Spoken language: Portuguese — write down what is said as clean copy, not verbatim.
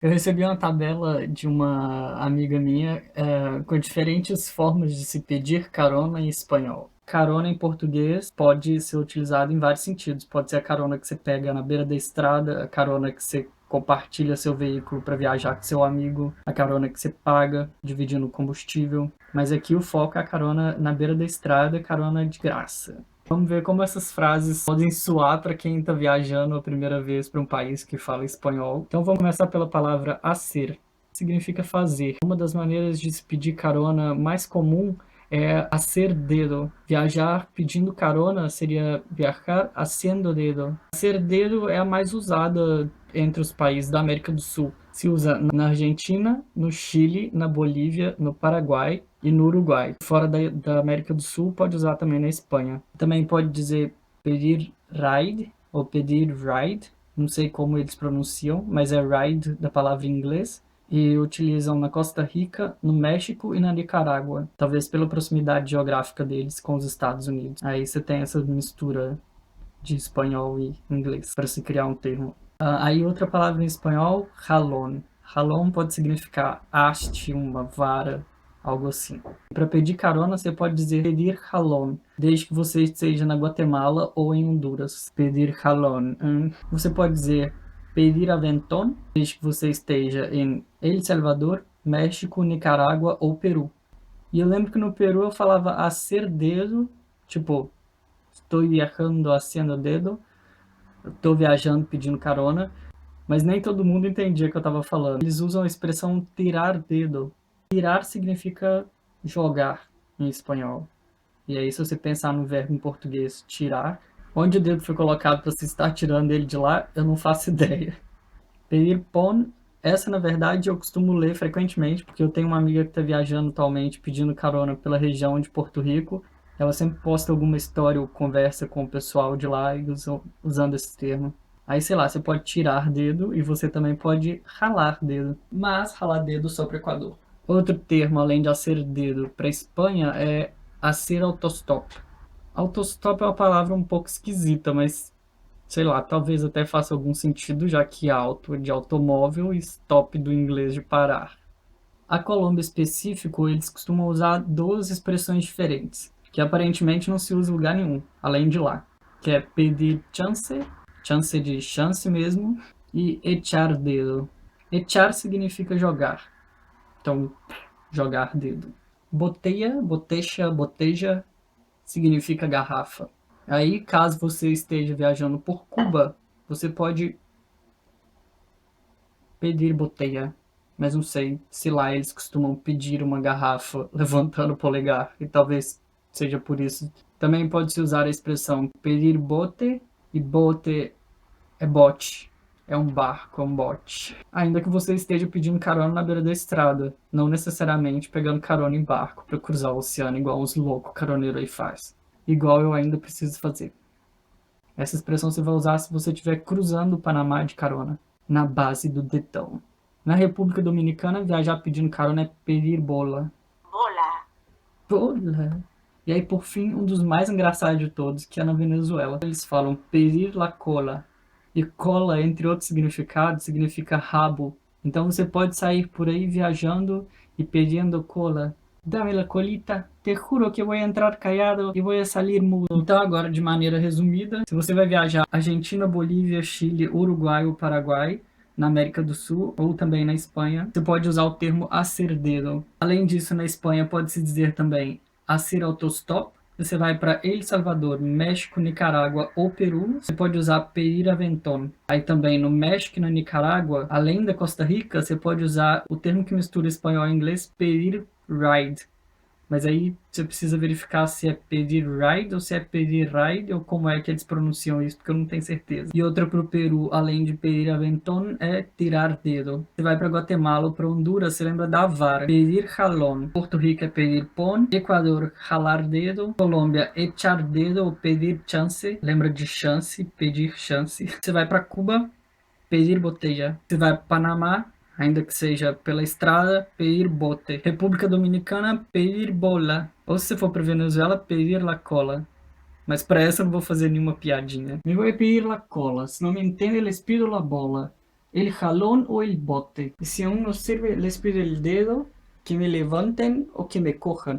Eu recebi uma tabela de uma amiga minha, com diferentes formas de se pedir carona em espanhol. Carona em português pode ser utilizado em vários sentidos. Pode ser a carona que você pega na beira da estrada, a carona que você compartilha seu veículo para viajar com seu amigo, a carona que você paga dividindo o combustível. Mas aqui o foco é a carona na beira da estrada, carona de graça. Vamos ver como essas frases podem soar para quem está viajando a primeira vez para um país que fala espanhol. Então vamos começar pela palavra hacer, significa fazer. Uma das maneiras de se pedir carona mais comum é hacer dedo. Viajar pedindo carona seria viajar haciendo dedo. Hacer dedo é a mais usada entre os países da América do Sul. Se usa na Argentina, no Chile, na Bolívia, no Paraguai e no Uruguai. Fora da América do Sul, pode usar também na Espanha. Também pode dizer pedir ride ou pedir ride. Não sei como eles pronunciam, mas é ride da palavra em inglês. E utilizam na Costa Rica, no México e na Nicarágua. Talvez pela proximidade geográfica deles com os Estados Unidos. Aí você tem essa mistura de espanhol e inglês para se criar um termo. Aí outra palavra em espanhol, jalón. Jalón pode significar haste, uma vara, algo assim. Para pedir carona, você pode dizer pedir jalón, desde que você esteja na Guatemala ou em Honduras. Pedir jalón. Você pode dizer pedir aventón, desde que você esteja em El Salvador, México, Nicarágua ou Peru. E eu lembro que no Peru eu falava hacer dedo, tipo, estou viajando haciendo dedo, estou viajando pedindo carona, mas nem todo mundo entendia o que eu estava falando. Eles usam a expressão tirar dedo. Tirar significa jogar em espanhol. E aí, se você pensar no verbo em português tirar, onde o dedo foi colocado para se estar tirando ele de lá, eu não faço ideia. Pedir pon, essa na verdade eu costumo ler frequentemente, porque eu tenho uma amiga que está viajando atualmente pedindo carona pela região de Porto Rico. Ela sempre posta alguma história ou conversa com o pessoal de lá e usando esse termo. Aí, sei lá, você pode tirar dedo e você também pode ralar dedo. Mas ralar dedo só para o Equador. Outro termo, além de hacer dedo para Espanha, é hacer autostop. Autostop é uma palavra um pouco esquisita, mas sei lá, talvez até faça algum sentido, já que auto é de automóvel e stop do inglês de parar. A Colômbia específico, eles costumam usar duas expressões diferentes, que aparentemente não se usa em lugar nenhum, além de lá, que é pedir chance, chance de chance mesmo, e echar dedo. Echar significa jogar, então jogar dedo. Boteia, botecha, boteja significa garrafa. Aí, caso você esteja viajando por Cuba, você pode pedir boteia, mas não sei se lá eles costumam pedir uma garrafa levantando o polegar, e talvez seja por isso. Também pode-se usar a expressão pedir bote, e bote é bote, é um barco, é um bote. Ainda que você esteja pedindo carona na beira da estrada, não necessariamente pegando carona em barco para cruzar o oceano igual os loucos caroneiros aí faz. Igual eu ainda preciso fazer. Essa expressão você vai usar se você estiver cruzando o Panamá de carona, na base do dedão. Na República Dominicana, viajar pedindo carona é pedir bola. Bola. Bola! E aí, por fim, um dos mais engraçados de todos, que é na Venezuela. Eles falam pedir la cola. E cola, entre outros significados, significa rabo. Então você pode sair por aí viajando e pedindo cola. Dame la colita, te juro que vou entrar callado e vou sair mudo. Então agora, de maneira resumida, se você vai viajar Argentina, Bolívia, Chile, Uruguai ou Paraguai, na América do Sul ou também na Espanha, você pode usar o termo hacer dedo. Além disso, na Espanha pode-se dizer também hacer autostop. Você vai para El Salvador, México, Nicarágua ou Peru, você pode usar pedir aventón. Aí também no México e na Nicarágua, além da Costa Rica, você pode usar o termo que mistura espanhol e inglês, pedir ride. Mas aí você precisa verificar se é pedir ride ou se é pedir ride ou como é que eles pronunciam isso, porque eu não tenho certeza. E outra para o Peru, além de pedir aventón, é tirar dedo. Você vai para Guatemala ou para Honduras, você lembra da vara. Pedir jalón. Porto Rico é pedir pon. Equador, jalar dedo. Colômbia, echar dedo ou pedir chance. Lembra de chance, pedir chance. Você vai para Cuba, pedir botella. Você vai para Panamá, ainda que seja pela estrada, pedir bote. República Dominicana, pedir bola. Ou se você for para Venezuela, pedir la cola. Mas para essa eu não vou fazer nenhuma piadinha. Me vou pedir la cola. Se não me entende, eles pido la bola. el jalón o el bote. Y si aún no sirve, les pido el dedo, que me levanten o que me cojan.